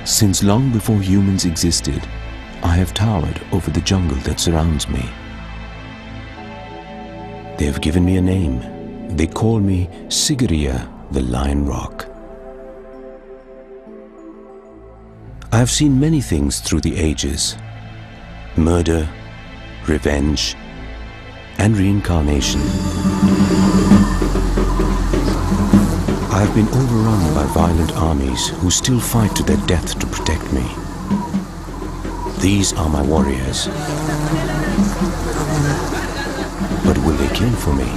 Since long before humans existed, I have towered over the jungle that surrounds me. They have given me a name. They call me Sigiriya, the Lion Rock. I have seen many things through the ages: murder, revenge, and reincarnation. I have been overrun by violent armies who still fight to their death to protect me. These are my warriors. But will they kill for me?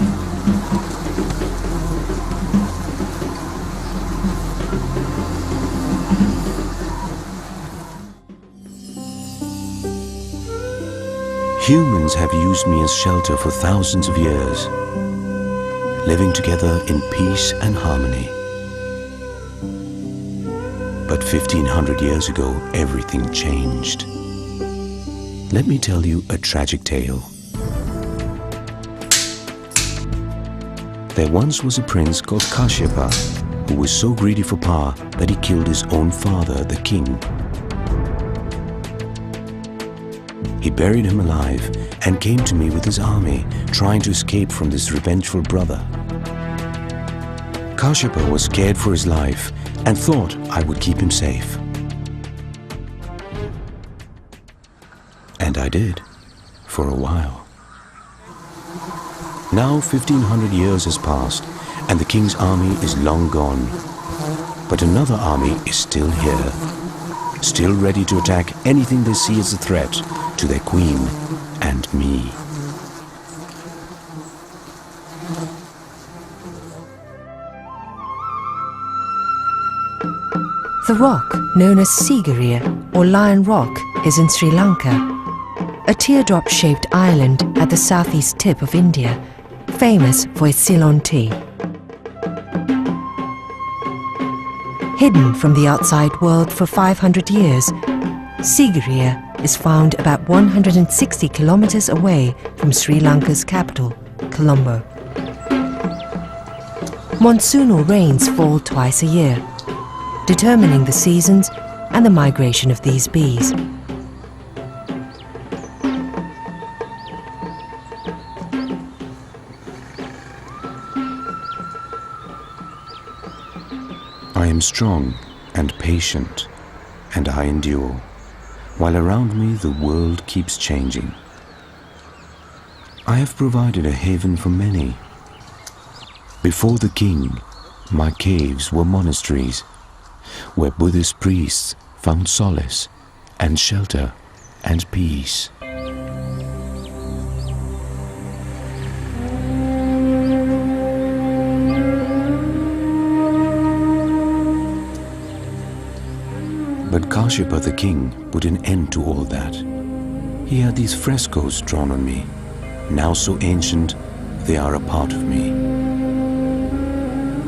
Humans have used me as shelter for thousands of years, living together in peace and harmony. But 1500 years ago, everything changed. Let me tell you a tragic tale. There once was a prince called Kashyapa who was so greedy for power that he killed his own father, the king. He buried him alive and came to me with his army, trying to escape from this revengeful brother. Kashyapa was scared for his life and thought I would keep him safe. And I did, for a while. Now 1500 years has passed and the king's army is long gone. But another army is still here, still ready to attack anything they see as a threat to their queen and me. The rock, known as Sigiriya or Lion Rock, is in Sri Lanka, a teardrop-shaped island at the southeast tip of India, famous for its Ceylon tea. Hidden from the outside world for 500 years, Sigiriya is found about 160 kilometers away from Sri Lanka's capital, Colombo. Monsoonal rains fall twice a year, determining the seasons and the migration of these bees. I am strong and patient, and I endure, while around me the world keeps changing. I have provided a haven for many. Before the king, my caves were monasteries, where Buddhist priests found solace and shelter and peace. But Kashyapa the king put an end to all that. He had these frescoes drawn on me, now so ancient they are a part of me.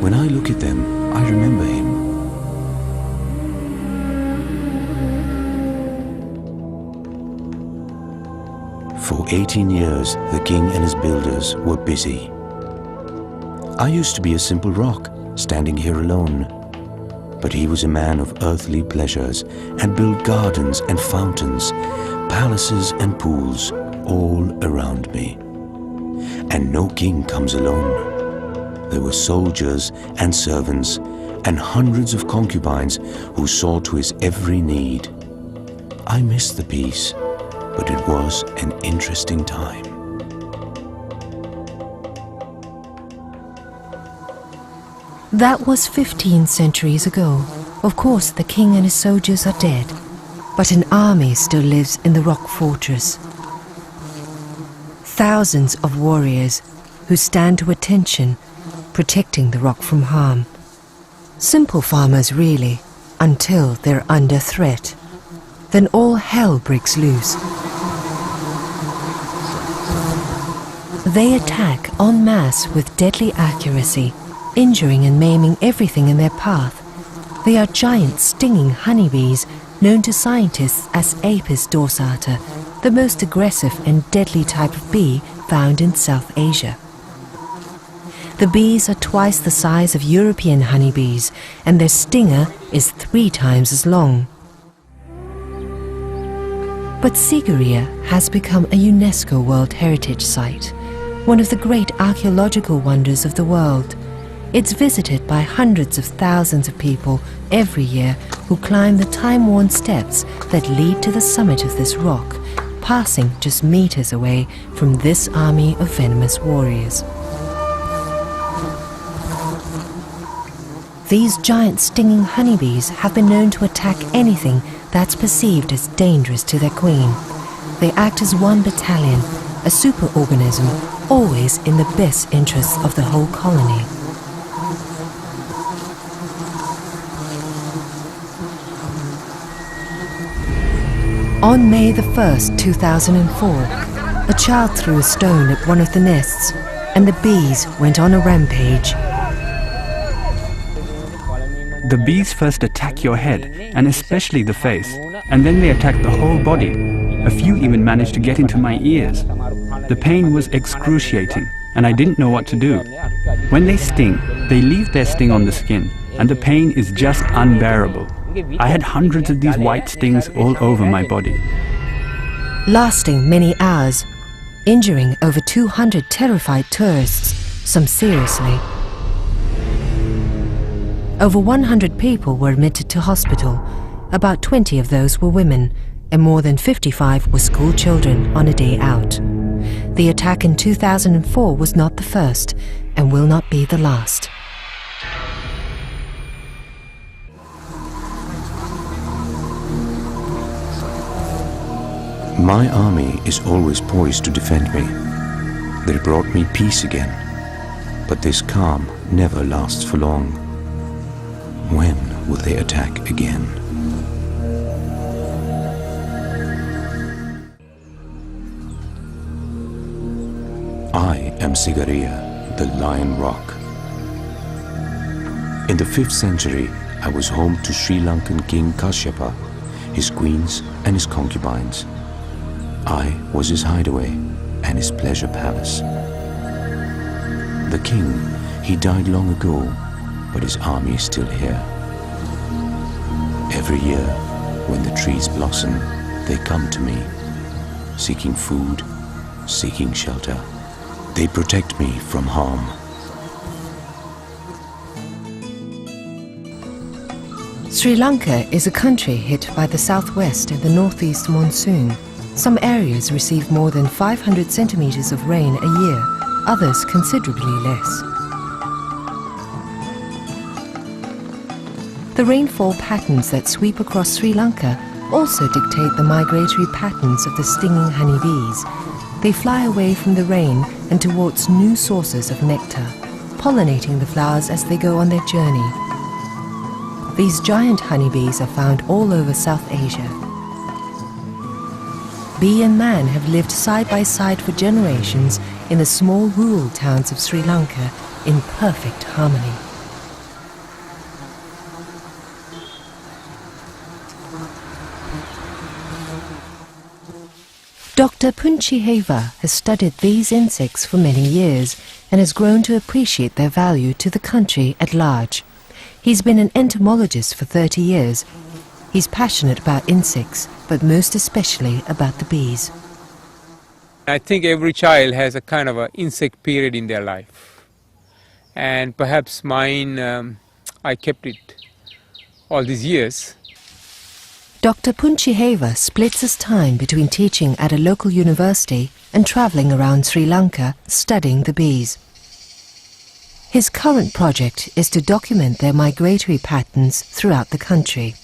When I look at them, I remember him. For 18 years, the king and his builders were busy. I used to be a simple rock, standing here alone. But he was a man of earthly pleasures and built gardens and fountains, palaces and pools all around me. And no king comes alone. There were soldiers and servants and hundreds of concubines who saw to his every need. I miss the peace, but it was an interesting time. That was 15 centuries ago. Of course, the king and his soldiers are dead, but an army still lives in the rock fortress. Thousands of warriors who stand to attention, protecting the rock from harm. Simple farmers, really, until they're under threat. Then all hell breaks loose. They attack en masse with deadly accuracy, injuring and maiming everything in their path. They are giant stinging honeybees known to scientists as Apis dorsata, the most aggressive and deadly type of bee found in South Asia. The bees are twice the size of European honeybees, and their stinger is 3 times as long. But Sigiriya has become a UNESCO World Heritage Site, one of the great archaeological wonders of the world. It's visited by hundreds of thousands of people every year who climb the time-worn steps that lead to the summit of this rock, passing just meters away from this army of venomous warriors. These giant stinging honeybees have been known to attack anything that's perceived as dangerous to their queen. They act as one battalion, a superorganism, always in the best interests of the whole colony. On May the 1st, 2004, a child threw a stone at one of the nests, and the bees went on a rampage. The bees first attack your head, and especially the face, and then they attack the whole body. A few even managed to get into my ears. The pain was excruciating, and I didn't know what to do. When they sting, they leave their sting on the skin, and the pain is just unbearable. I had hundreds of these white stings all over my body. Lasting many hours, injuring over 200 terrified tourists, some seriously. Over 100 people were admitted to hospital. About 20 of those were women, and more than 55 were school children on a day out. The attack in 2004 was not the first, and will not be the last. My army is always poised to defend me. They brought me peace again. But this calm never lasts for long. When will they attack again? I am Sigiriya, the Lion Rock. In the 5th century, I was home to Sri Lankan King Kashyapa, his queens and his concubines. I was his hideaway and his pleasure palace. The king, he died long ago, but his army is still here. Every year, when the trees blossom, they come to me, seeking food, seeking shelter. They protect me from harm. Sri Lanka is a country hit by the southwest and the northeast monsoon. Some areas receive more than 500 centimeters of rain a year, others considerably less. The rainfall patterns that sweep across Sri Lanka also dictate the migratory patterns of the stinging honeybees. They fly away from the rain and towards new sources of nectar, pollinating the flowers as they go on their journey. These giant honeybees are found all over South Asia. Bee and man have lived side by side for generations in the small rural towns of Sri Lanka in perfect harmony. Dr. Punchiheva has studied these insects for many years and has grown to appreciate their value to the country at large. He's been an entomologist for 30 years. He's passionate about insects, but most especially about the bees. I think every child has a kind of an insect period in their life. And perhaps mine, I kept it all these years. Dr. Punchiheva splits his time between teaching at a local university and travelling around Sri Lanka studying the bees. His current project is to document their migratory patterns throughout the country.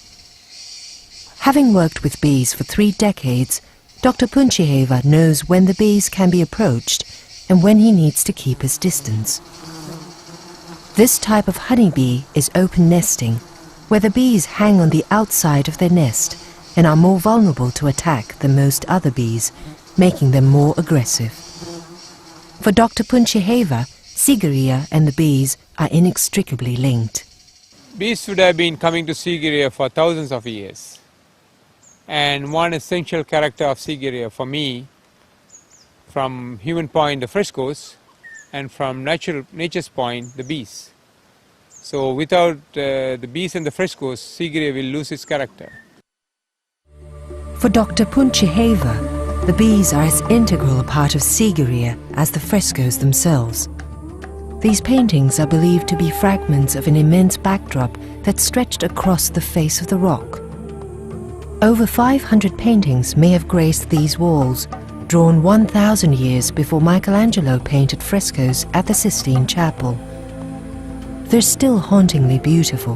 Having worked with bees for 3 decades, Dr. Punchiheva knows when the bees can be approached and when he needs to keep his distance. This type of honeybee is open nesting, where the bees hang on the outside of their nest and are more vulnerable to attack than most other bees, making them more aggressive. For Dr. Punchiheva, Sigiriya and the bees are inextricably linked. Bees should have been coming to Sigiriya for thousands of years. And one essential character of Sigiriya for me, from human point, the frescoes, and from nature's point, the bees. So without the bees and the frescoes, Sigiriya will lose its character. For Dr. Punchiheva, the bees are as integral a part of Sigiriya as the frescoes themselves. These paintings are believed to be fragments of an immense backdrop that stretched across the face of the rock. Over 500 paintings may have graced these walls, drawn 1,000 years before Michelangelo painted frescoes at the Sistine Chapel. They're still hauntingly beautiful,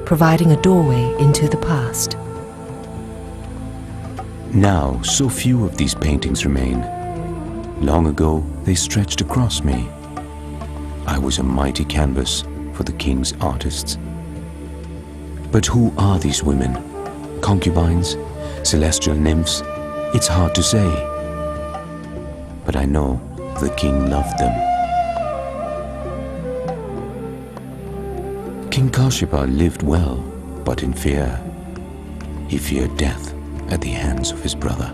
providing a doorway into the past. Now, so few of these paintings remain. Long ago, they stretched across me. I was a mighty canvas for the king's artists. But who are these women? Concubines? Celestial nymphs? It's hard to say. But I know the king loved them. King Kashyapa lived well, but in fear. He feared death at the hands of his brother.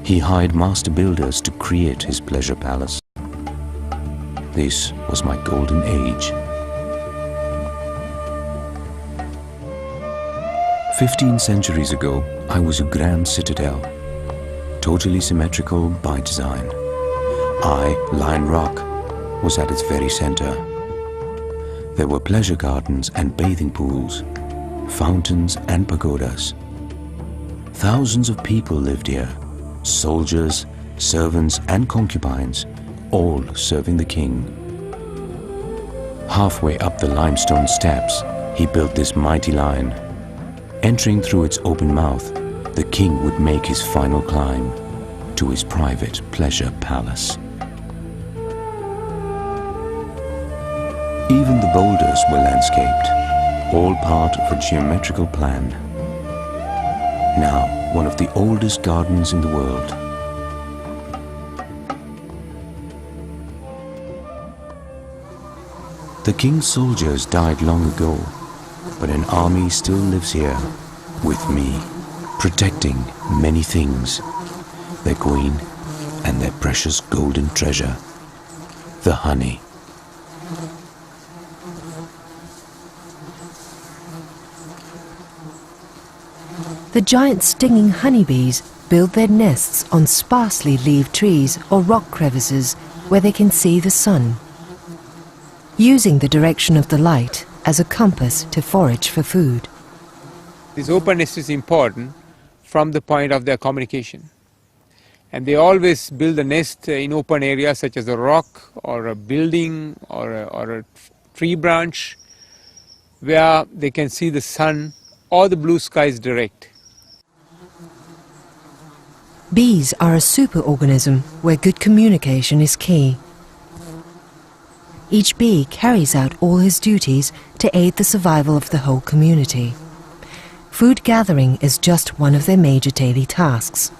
He hired master builders to create his pleasure palace. This was my golden age. 15 centuries ago, I was a grand citadel, totally symmetrical by design. I, Lion Rock, was at its very center. There were pleasure gardens and bathing pools, fountains and pagodas. Thousands of people lived here, soldiers, servants and concubines, all serving the king. Halfway up the limestone steps, he built this mighty lion. Entering through its open mouth, the king would make his final climb to his private pleasure palace. Even the boulders were landscaped, all part of a geometrical plan. Now, one of the oldest gardens in the world. The king's soldiers died long ago, but an army still lives here, with me, protecting many things, their queen and their precious golden treasure, the honey. The giant stinging honeybees build their nests on sparsely leaved trees or rock crevices where they can see the sun, using the direction of the light as a compass to forage for food. This openness is important from the point of their communication. And they always build a nest in open areas such as a rock or a building or a tree branch where they can see the sun or the blue skies direct. Bees are a superorganism where good communication is key. Each bee carries out all his duties to aid the survival of the whole community. Food gathering is just one of their major daily tasks.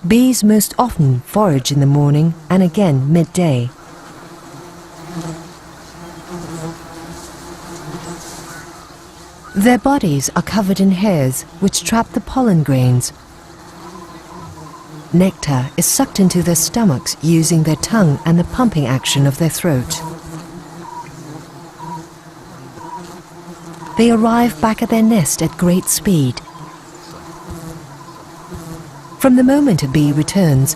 Bees most often forage in the morning and again midday. Their bodies are covered in hairs which trap the pollen grains. Nectar is sucked into their stomachs using their tongue and the pumping action of their throat. They arrive back at their nest at great speed. From the moment a bee returns,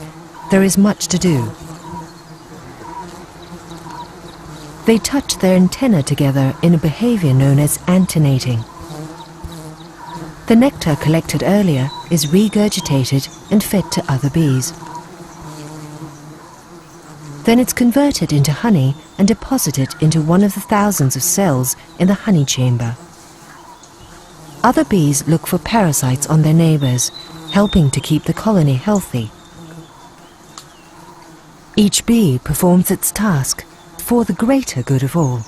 there is much to do. They touch their antennae together in a behavior known as antenating. The nectar collected earlier is regurgitated and fed to other bees. Then it's converted into honey and deposited into one of the thousands of cells in the honey chamber. Other bees look for parasites on their neighbors, helping to keep the colony healthy. Each bee performs its task for the greater good of all.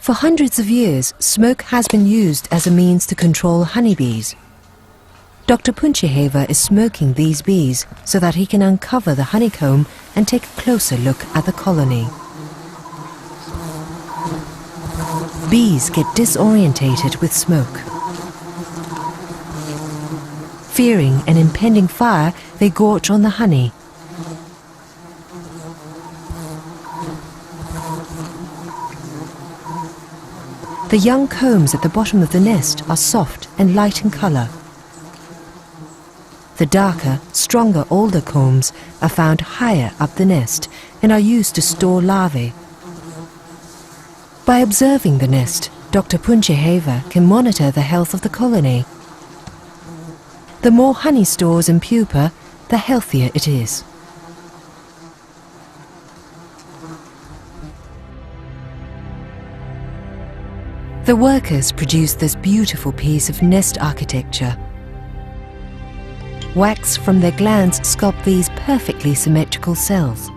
For hundreds of years, smoke has been used as a means to control honeybees. Dr. Punchiheva is smoking these bees so that he can uncover the honeycomb and take a closer look at the colony. Bees get disorientated with smoke. Fearing an impending fire, they gorge on the honey. The young combs at the bottom of the nest are soft and light in colour. The darker, stronger, older combs are found higher up the nest and are used to store larvae. By observing the nest, Dr. Puncheheva can monitor the health of the colony. The more honey stores in pupa, the healthier it is. The workers produce this beautiful piece of nest architecture. Wax from their glands sculpt these perfectly symmetrical cells.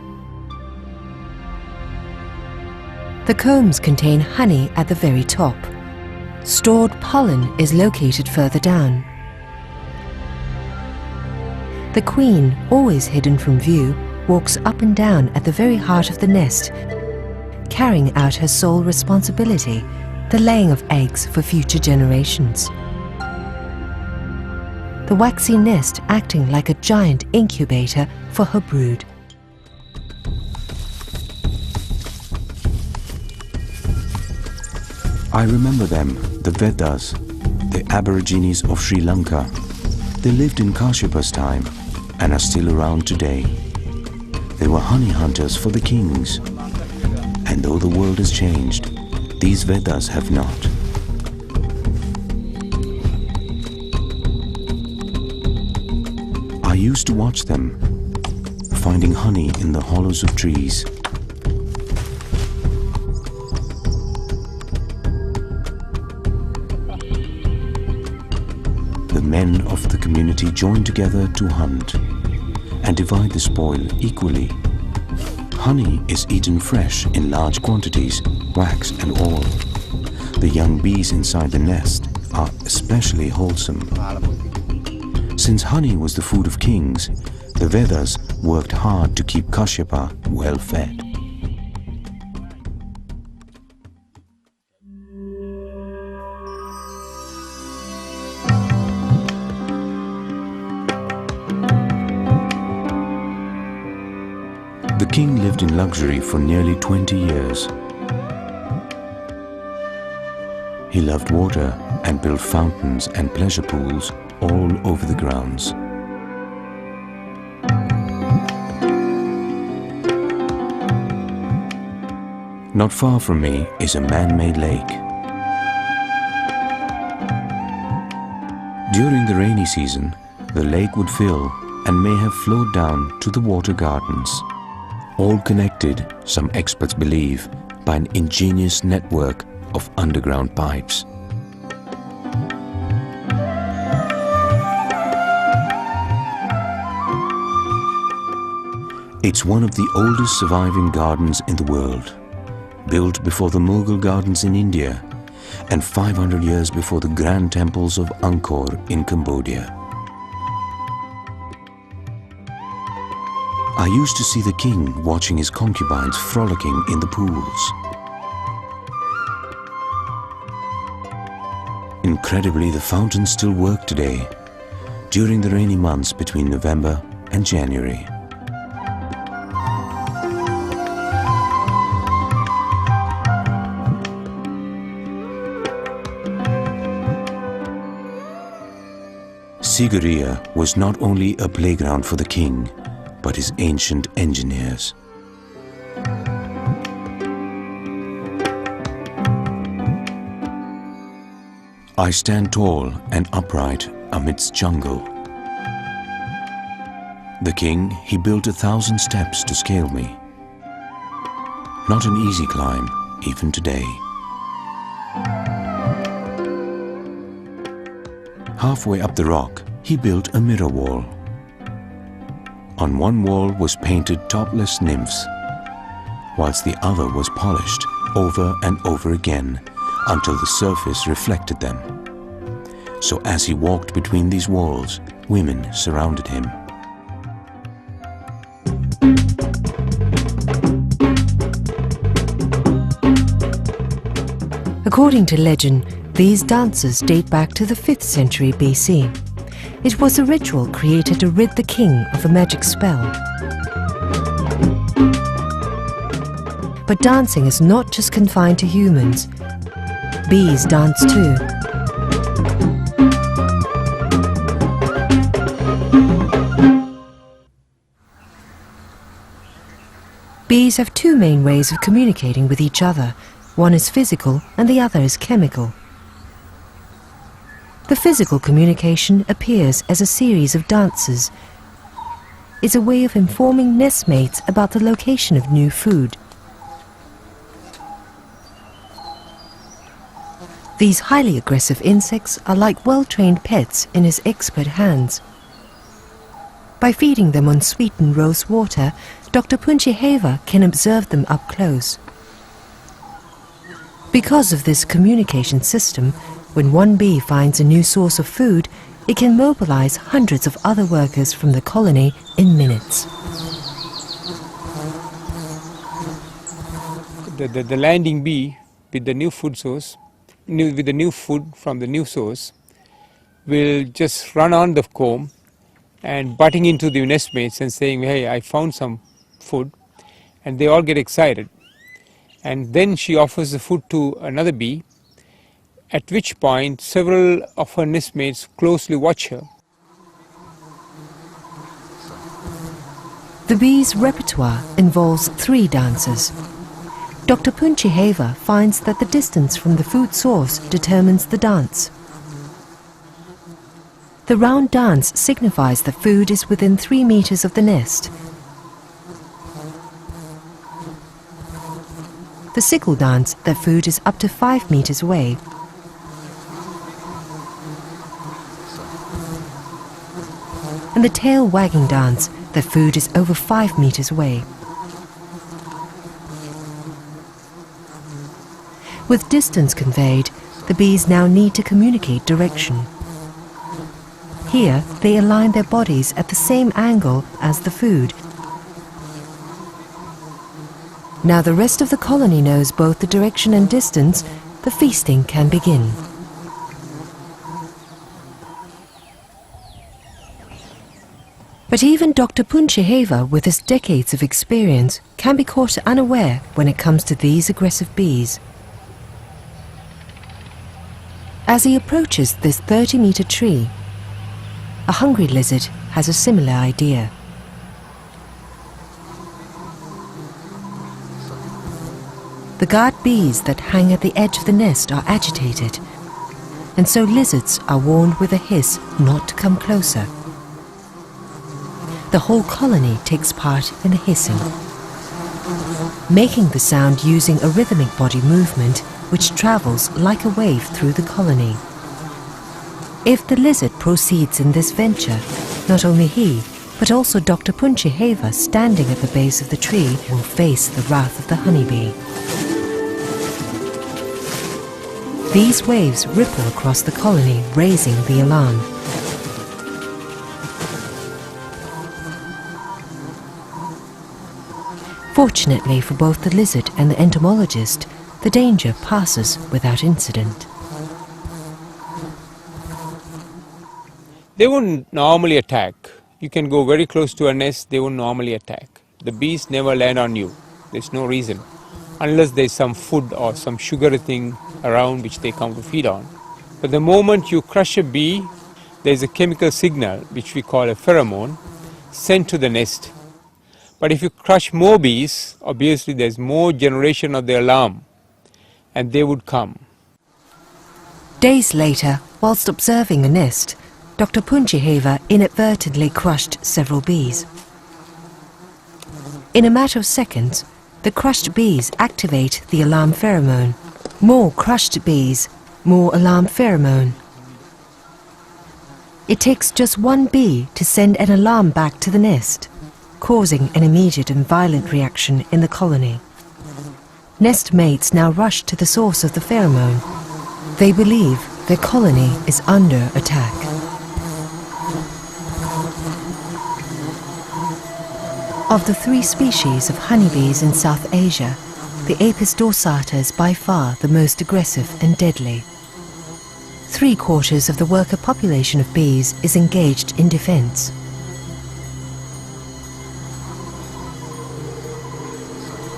The combs contain honey at the very top. Stored pollen is located further down. The queen, always hidden from view, walks up and down at the very heart of the nest, carrying out her sole responsibility, the laying of eggs for future generations. The waxy nest acting like a giant incubator for her brood. I remember them, the Vedas, the Aborigines of Sri Lanka. They lived in Kashyap's time and are still around today. They were honey hunters for the kings. And though the world has changed, these Vedas have not. I used to watch them, finding honey in the hollows of trees. The men of the community join together to hunt and divide the spoil equally. Honey is eaten fresh in large quantities, wax and all. The young bees inside the nest are especially wholesome. Since honey was the food of kings, the Vedas worked hard to keep Kashyapa well fed. The king lived in luxury for nearly 20 years. He loved water and built fountains and pleasure pools all over the grounds. Not far from me is a man-made lake. During the rainy season, the lake would fill and may have flowed down to the water gardens. All connected, some experts believe, by an ingenious network of underground pipes. It's one of the oldest surviving gardens in the world, built before the Mughal gardens in India and 500 years before the grand temples of Angkor in Cambodia. I used to see the king watching his concubines frolicking in the pools. Incredibly, the fountains still work today, during the rainy months between November and January. Sigiriya was not only a playground for the king, but his ancient engineers. I stand tall and upright amidst jungle. The king, he built 1,000 steps to scale me. Not an easy climb, even today. Halfway up the rock, he built a mirror wall. On one wall was painted topless nymphs, whilst the other was polished over and over again until the surface reflected them. So as he walked between these walls, women surrounded him. According to legend, these dances date back to the 5th century BC. It was a ritual created to rid the king of a magic spell. But dancing is not just confined to humans. Bees dance too. Bees have two main ways of communicating with each other. One is physical and the other is chemical. The physical communication appears as a series of dances. It's a way of informing nestmates about the location of new food. These highly aggressive insects are like well-trained pets in his expert hands. By feeding them on sweetened rose water, Dr. Punchiheva can observe them up close. Because of this communication system, when one bee finds a new source of food, it can mobilize hundreds of other workers from the colony in minutes. The landing bee with the new food source, with the new food from the new source, will just run on the comb and butting into the nestmates and saying, "Hey, I found some food," and they all get excited. And then she offers the food to another bee, at which point several of her nestmates closely watch her. The bee's repertoire involves 3 dances. Dr. Punchiheva finds that the distance from the food source determines the dance. The round dance signifies that food is within 3 meters of the nest. The sickle dance, that food is up to 5 meters away. And the tail wagging dance, that food is over 5 meters away. With distance conveyed, the bees now need to communicate direction. Here, they align their bodies at the same angle as the food. Now the rest of the colony knows both the direction and distance, the feasting can begin. But even Dr. Punchiheva, with his decades of experience, can be caught unaware when it comes to these aggressive bees. As he approaches this 30-meter tree, a hungry lizard has a similar idea. The guard bees that hang at the edge of the nest are agitated, and so lizards are warned with a hiss not to come closer. The whole colony takes part in the hissing, making the sound using a rhythmic body movement which travels like a wave through the colony. If the lizard proceeds in this venture, not only he, but also Dr. Punchiheva standing at the base of the tree will face the wrath of the honeybee. These waves ripple across the colony, raising the alarm. Fortunately for both the lizard and the entomologist, the danger passes without incident. They wouldn't normally attack. You can go very close to a nest, they wouldn't normally attack. The bees never land on you. There's no reason. Unless there's some food or some sugary thing around which they come to feed on. But the moment you crush a bee, there's a chemical signal, which we call a pheromone, sent to the nest. But if you crush more bees, obviously there's more generation of the alarm, and they would come. Days later, whilst observing a nest, Dr. Punchiheva inadvertently crushed several bees. In a matter of seconds, the crushed bees activate the alarm pheromone. More crushed bees, more alarm pheromone. It takes just one bee to send an alarm back to the nest, causing an immediate and violent reaction in the colony. Nest mates now rush to the source of the pheromone. They believe their colony is under attack. Of the 3 species of honeybees in South Asia, the Apis dorsata is by far the most aggressive and deadly. 3/4 of the worker population of bees is engaged in defense.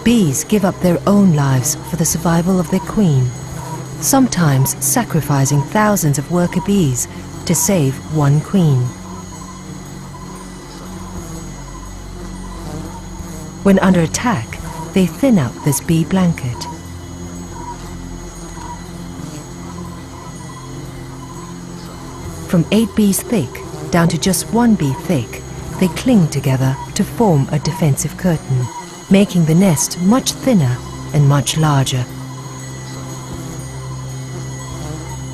Bees give up their own lives for the survival of their queen. sometimes sacrificing thousands of worker bees to save one queen. When under attack, they thin out this bee blanket. From 8 bees thick down to just 1 bee thick, they cling together to form a defensive curtain, making the nest much thinner and much larger.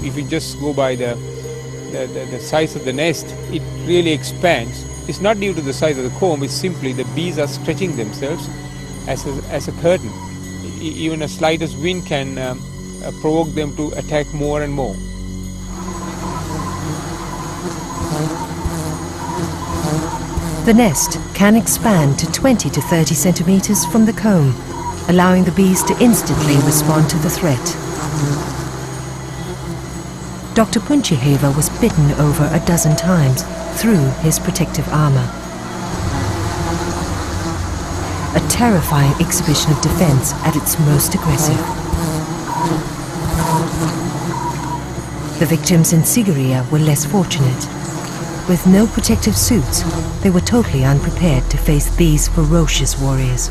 If you just go by the size of the nest, it really expands. It's not due to the size of the comb, it's simply the bees are stretching themselves as a curtain. Even a slightest wind can provoke them to attack more and more. The nest can expand to 20 to 30 centimeters from the comb, allowing the bees to instantly respond to the threat. Dr. Punchiheva was bitten over a dozen times through his protective armor. A terrifying exhibition of defense at its most aggressive. The victims in Sigiriya were less fortunate. With no protective suits, they were totally unprepared to face these ferocious warriors.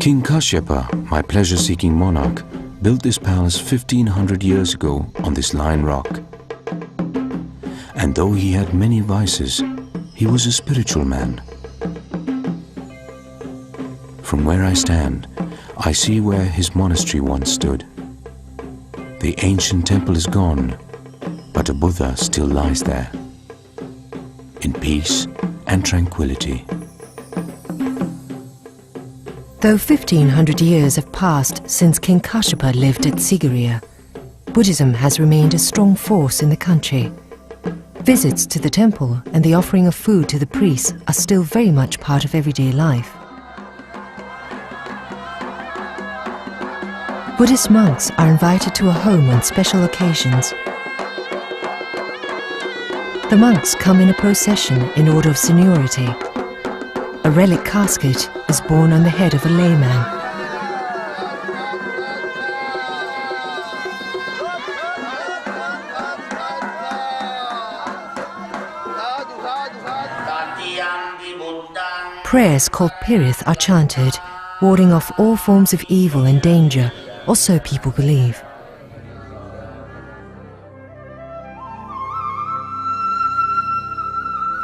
King Kashyapa, my pleasure-seeking monarch, built this palace 1500 years ago on this lion rock. And though he had many vices, he was a spiritual man. From where I stand, I see where his monastery once stood. The ancient temple is gone, but a Buddha still lies there, in peace and tranquility. Though 1500 years have passed since King Kashyapa lived at Sigiriya, Buddhism has remained a strong force in the country. Visits to the temple and the offering of food to the priests are still very much part of everyday life. Buddhist monks are invited to a home on special occasions. The monks come in a procession in order of seniority. A relic casket is borne on the head of a layman. Prayers called pirith are chanted, warding off all forms of evil and danger, or so people believe.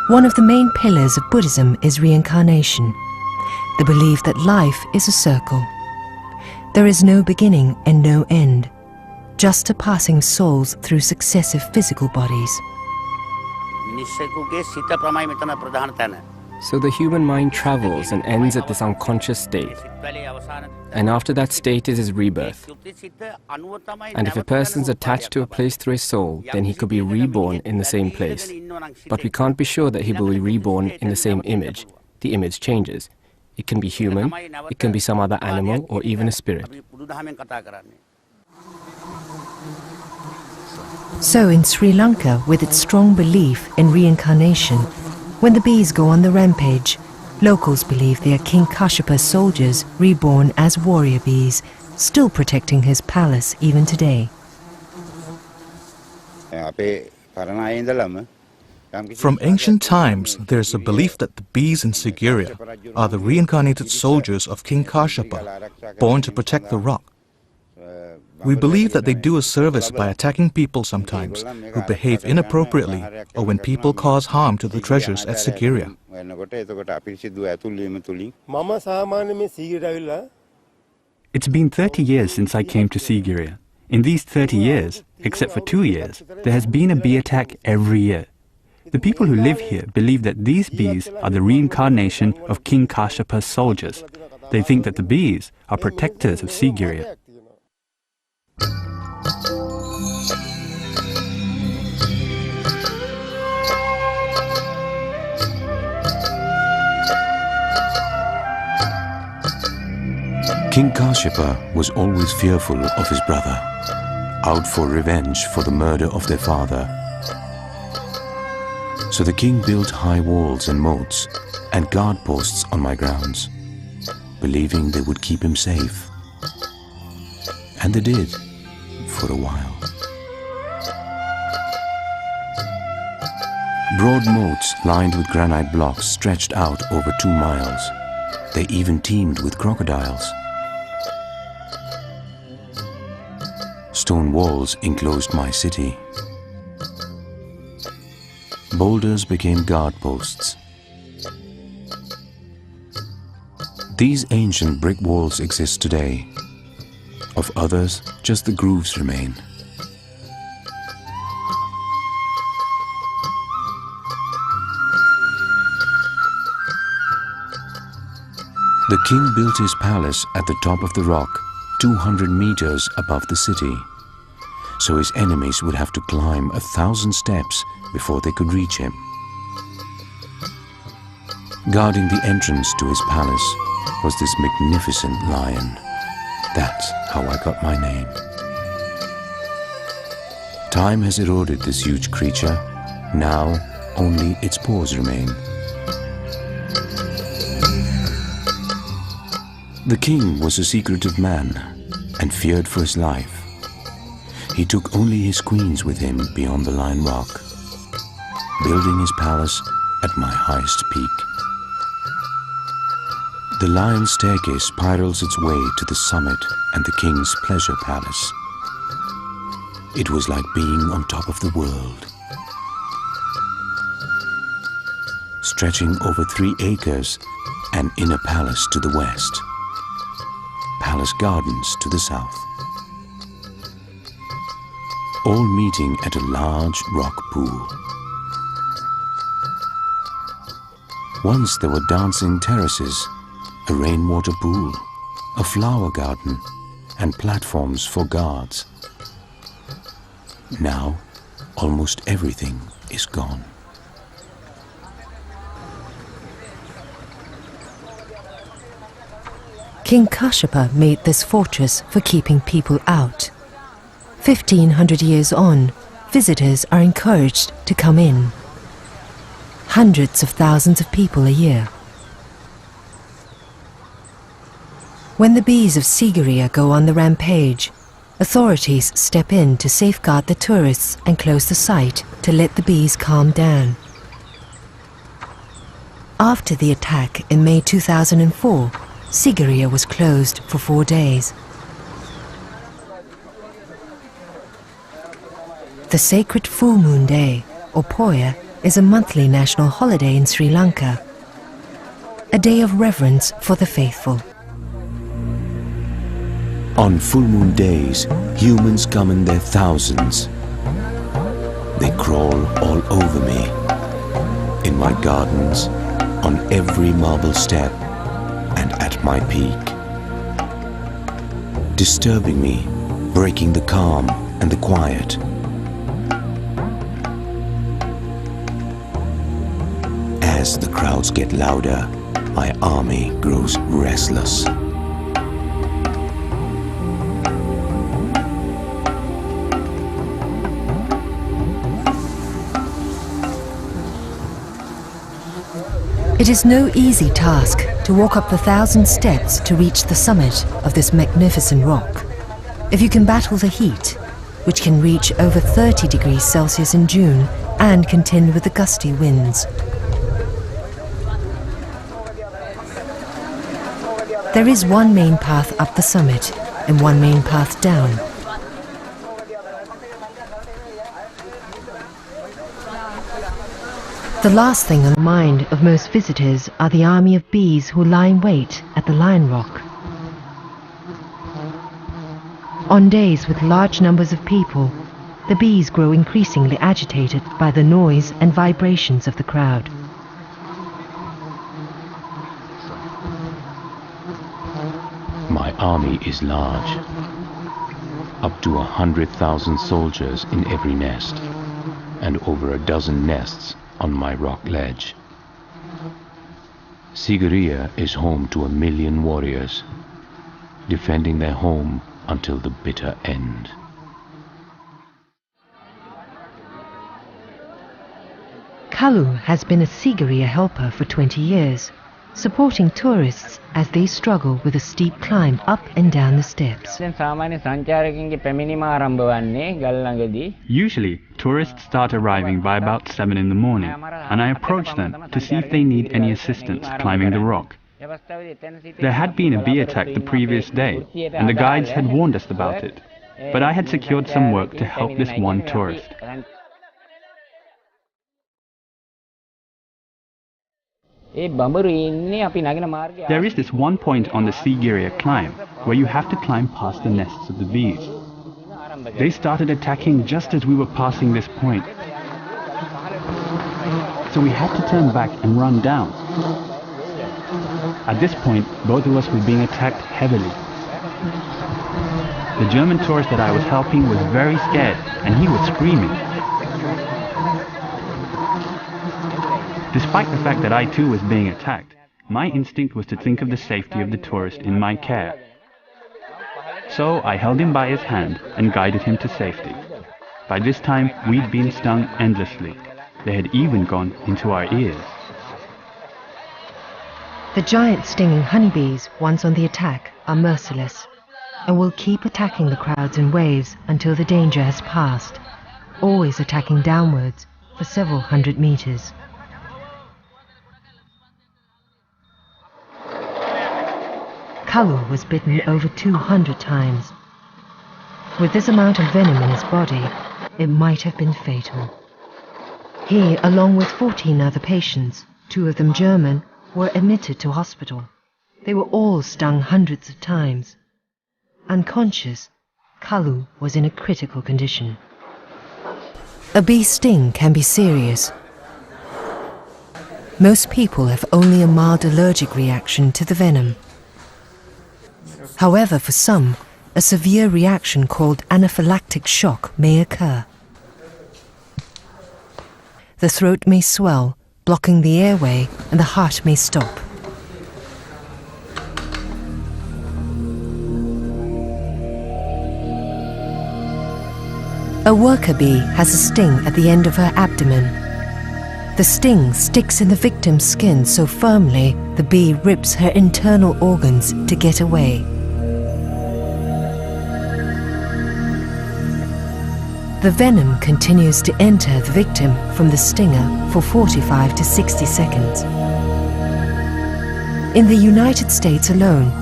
One of the main pillars of Buddhism is reincarnation, the belief that life is a circle. There is no beginning and no end, just a passing of souls through successive physical bodies. So the human mind travels and ends at this unconscious state. And after that state is his rebirth. And if a person's attached to a place through his soul, then he could be reborn in the same place. But we can't be sure that he will be reborn in the same image. The image changes. It can be human, it can be some other animal, or even a spirit. So in Sri Lanka, with its strong belief in reincarnation, when the bees go on the rampage, locals believe they are King Kashyapa's soldiers reborn as warrior bees, still protecting his palace even today. From ancient times, there's a belief that the bees in Sigiriya are the reincarnated soldiers of King Kashyapa, born to protect the rock. We believe that they do a service by attacking people sometimes who behave inappropriately or when people cause harm to the treasures at Sigiriya. It's been 30 years since I came to Sigiriya. In these 30 years, except for 2 years, there has been a bee attack every year. The people who live here believe that these bees are the reincarnation of King Kashyapa's soldiers. They think that the bees are protectors of Sigiriya. King Kashyapa was always fearful of his brother, out for revenge for the murder of their father. So the king built high walls and moats and guard posts on my grounds. believing they would keep him safe. And they did, for a while. Broad moats lined with granite blocks stretched out over 2 miles. They even teemed with crocodiles. Stone walls enclosed my city. Boulders became guard posts. These ancient brick walls exist today. Of others, just the grooves remain. The king built his palace at the top of the rock, 200 meters above the city, so his enemies would have to climb 1,000 steps before they could reach him. Guarding the entrance to his palace was this magnificent lion. That's how I got my name. Time has eroded this huge creature. Now only its paws remain. The king was a secretive man and feared for his life. He took only his queens with him beyond the Lion Rock, building his palace at my highest peak. The lion staircase spirals its way to the summit and the king's pleasure palace. It was like being on top of the world. Stretching over 3 acres, an inner palace to the west, palace gardens to the south, all meeting at a large rock pool. Once there were dancing terraces, a rainwater pool, a flower garden, and platforms for guards. Now, almost everything is gone. King Kashyapa made this fortress for keeping people out. 1,500 years on, visitors are encouraged to come in. Hundreds of thousands of people a year. When the bees of Sigiriya go on the rampage, authorities step in to safeguard the tourists and close the site to let the bees calm down. After the attack in May 2004, Sigiriya was closed for 4 days. The sacred full moon day, or Poya, is a monthly national holiday in Sri Lanka, a day of reverence for the faithful. On full moon days, humans come in their thousands. They crawl all over me, in my gardens, on every marble step, and at my peak. Disturbing me, breaking the calm and the quiet. As the crowds get louder, my army grows restless. It is no easy task to walk up the 1,000 steps to reach the summit of this magnificent rock. If you can battle the heat, which can reach over 30 degrees Celsius in June and contend with the gusty winds. There is one main path up the summit and one main path down. The last thing on the mind of most visitors are the army of bees who lie in wait at the Lion Rock. On days with large numbers of people, the bees grow increasingly agitated by the noise and vibrations of the crowd. My army is large, up to 100,000 soldiers in every nest, and over a dozen nests on my rock ledge. Sigiriya is home to 1 million warriors, defending their home until the bitter end. Kalu has been a Sigiriya helper for 20 years. supporting tourists as they struggle with a steep climb up and down the steps. Usually, tourists start arriving by about 7 in the morning, and I approach them to see if they need any assistance climbing the rock. There had been a bee attack the previous day, and the guides had warned us about it, but I had secured some work to help this one tourist. There is this one point on the Sigiriya climb where you have to climb past the nests of the bees. They started attacking just as we were passing this point. So we had to turn back and run down. At this point, both of us were being attacked heavily. The German tourist that I was helping was very scared, and he was screaming. Despite the fact that I too was being attacked, my instinct was to think of the safety of the tourist in my care. So I held him by his hand and guided him to safety. By this time, we'd been stung endlessly. They had even gone into our ears. The giant stinging honeybees, once on the attack, are merciless and will keep attacking the crowds in waves until the danger has passed, always attacking downwards for several hundred meters. Kalu was bitten over 200 times. With this amount of venom in his body, it might have been fatal. He, along with 14 other patients, 2 of them German, were admitted to hospital. They were all stung hundreds of times. Unconscious, Kalu was in a critical condition. A bee sting can be serious. Most people have only a mild allergic reaction to the venom. However, for some, a severe reaction called anaphylactic shock may occur. The throat may swell, blocking the airway, and the heart may stop. A worker bee has a sting at the end of her abdomen. The sting sticks in the victim's skin so firmly the bee rips her internal organs to get away. The venom continues to enter the victim from the stinger for 45 to 60 seconds. In the United States alone,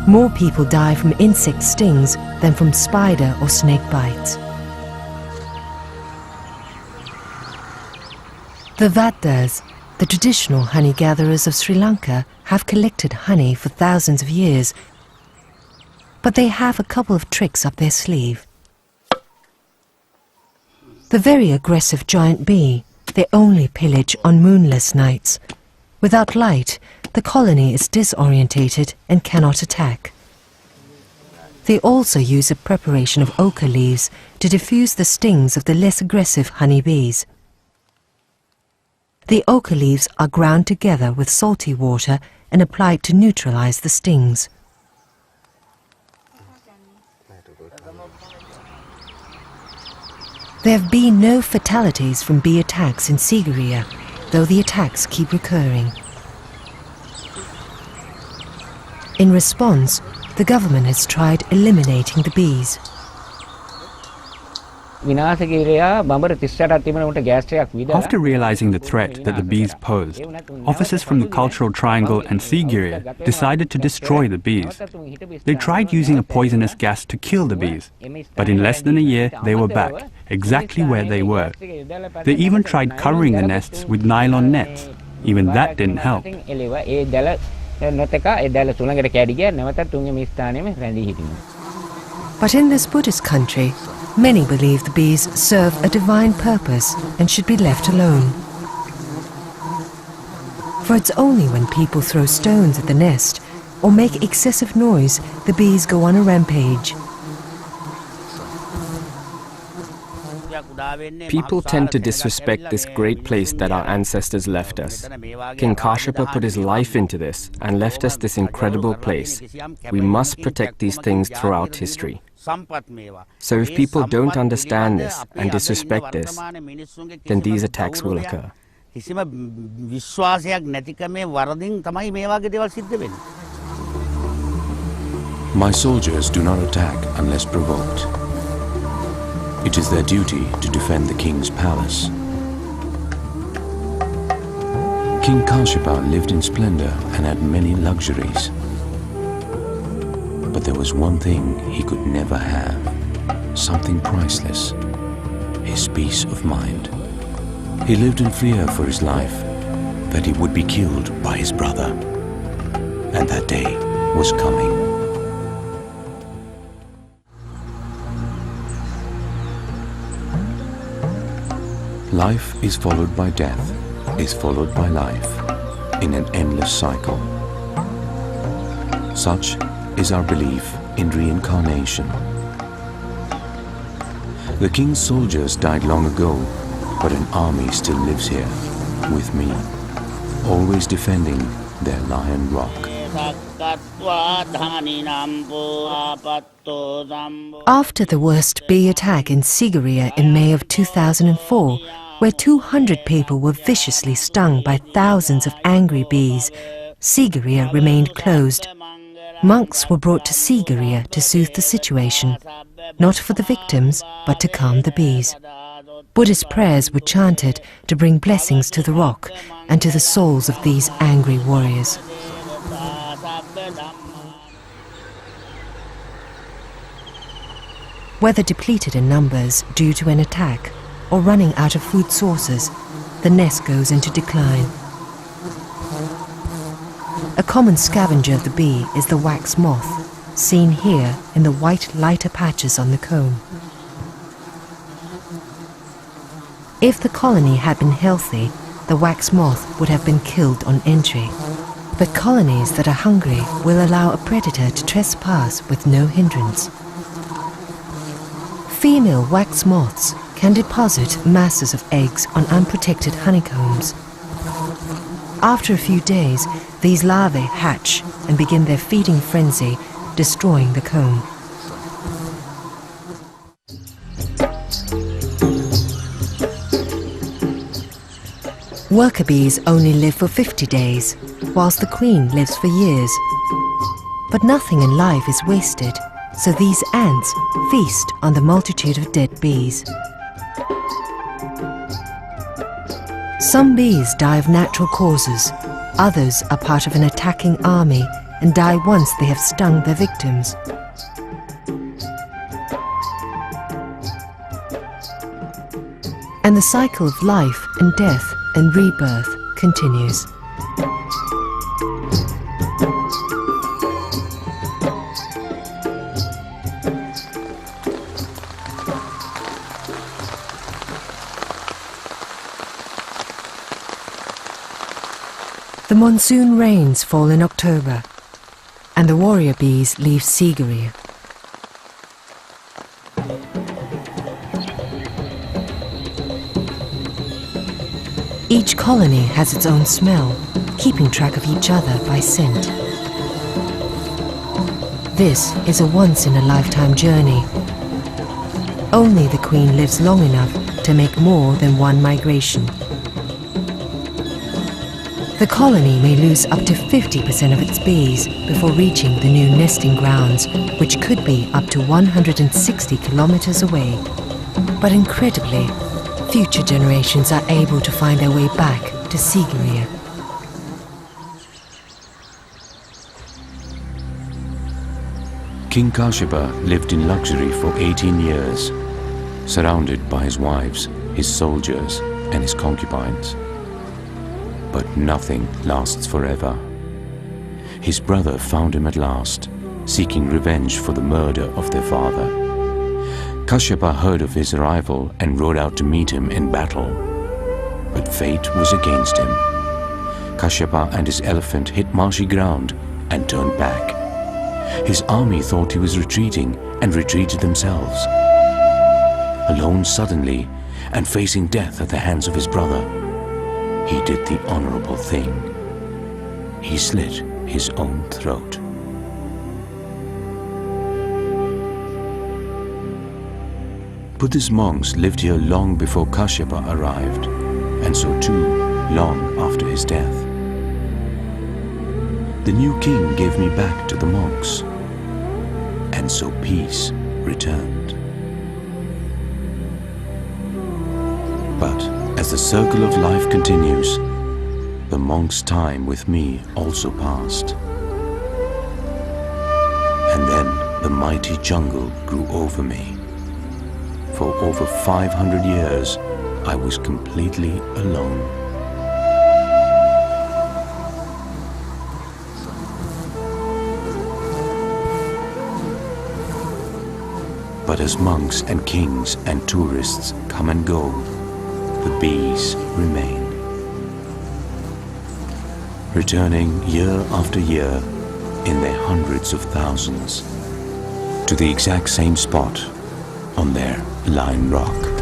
more people die from insect stings than from spider or snake bites. The Vaddas, the traditional honey gatherers of Sri Lanka, have collected honey for thousands of years, but they have a couple of tricks up their sleeve. The very aggressive giant bee, they only pillage on moonless nights. Without light, the colony is disorientated and cannot attack. They also use a preparation of ochre leaves to diffuse the stings of the less aggressive honey bees. The ochre leaves are ground together with salty water and applied to neutralize the stings. There have been no fatalities from bee attacks in Sigiriya, though the attacks keep recurring. In response, the government has tried eliminating the bees. After realizing the threat that the bees posed, officers from the Cultural Triangle and Sigiriya decided to destroy the bees. They tried using a poisonous gas to kill the bees, but in less than a year they were back, exactly where they were. They even tried covering the nests with nylon nets. Even that didn't help. But in this Buddhist country, many believe the bees serve a divine purpose and should be left alone. For it's only when people throw stones at the nest or make excessive noise the bees go on a rampage. People tend to disrespect this great place that our ancestors left us. King Kashyapa put his life into this and left us this incredible place. We must protect these things throughout history. So if people don't understand this and disrespect this, then these attacks will occur. කිසිම විශ්වාසයක් නැතිකමේ වරදින් තමයි මේ වගේ දේවල් සිද්ධ වෙන්නේ. My soldiers do not attack unless provoked. It is their duty to defend the king's palace. King Kashyapa lived in splendor and had many luxuries. But there was one thing he could never have, something priceless, his peace of mind. He lived in fear for his life, that he would be killed by his brother. And that day was coming. Life is followed by death, is followed by life, in an endless cycle. Such is our belief in reincarnation. The king's soldiers died long ago, but an army still lives here, with me, always defending their lion rock. After the worst bee attack in Sigiriya in May of 2004, where 200 people were viciously stung by thousands of angry bees, Sigiriya remained closed. Monks were brought to Sigiriya to soothe the situation, not for the victims, but to calm the bees. Buddhist prayers were chanted to bring blessings to the rock and to the souls of these angry warriors. Whether depleted in numbers due to an attack or running out of food sources, the nest goes into decline. A common scavenger of the bee is the wax moth, seen here in the white lighter patches on the comb. If the colony had been healthy, the wax moth would have been killed on entry. But colonies that are hungry will allow a predator to trespass with no hindrance. Female wax moths can deposit masses of eggs on unprotected honeycombs. After a few days, these larvae hatch and begin their feeding frenzy, destroying the comb. Worker bees only live for 50 days, whilst the queen lives for years. But nothing in life is wasted, so these ants feast on the multitude of dead bees. Some bees die of natural causes, others are part of an attacking army and die once they have stung their victims. And the cycle of life and death and rebirth continues. The monsoon rains fall in October, and the warrior bees leave Sigiriya. Each colony has its own smell, keeping track of each other by scent. This is a once-in-a-lifetime journey. Only the queen lives long enough to make more than one migration. The colony may lose up to 50% of its bees before reaching the new nesting grounds, which could be up to 160 kilometers away. But incredibly, future generations are able to find their way back to Sigiriya. King Kashyapa lived in luxury for 18 years, surrounded by his wives, his soldiers, and his concubines. But nothing lasts forever. His brother found him at last, seeking revenge for the murder of their father. Kashyapa heard of his arrival and rode out to meet him in battle. But fate was against him. Kashyapa and his elephant hit marshy ground and turned back. His army thought he was retreating and retreated themselves. Alone suddenly and facing death at the hands of his brother, he did the honorable thing. He slit his own throat. Buddhist monks lived here long before Kashyapa arrived, and so too long after his death. The new king gave me back to the monks, and so peace returned. But as the circle of life continues, the monk's time with me also passed. And then the mighty jungle grew over me. For over 500 years, I was completely alone. But as monks and kings and tourists come and go, the bees remain. Returning year after year in their hundreds of thousands to the exact same spot on their Line Rock.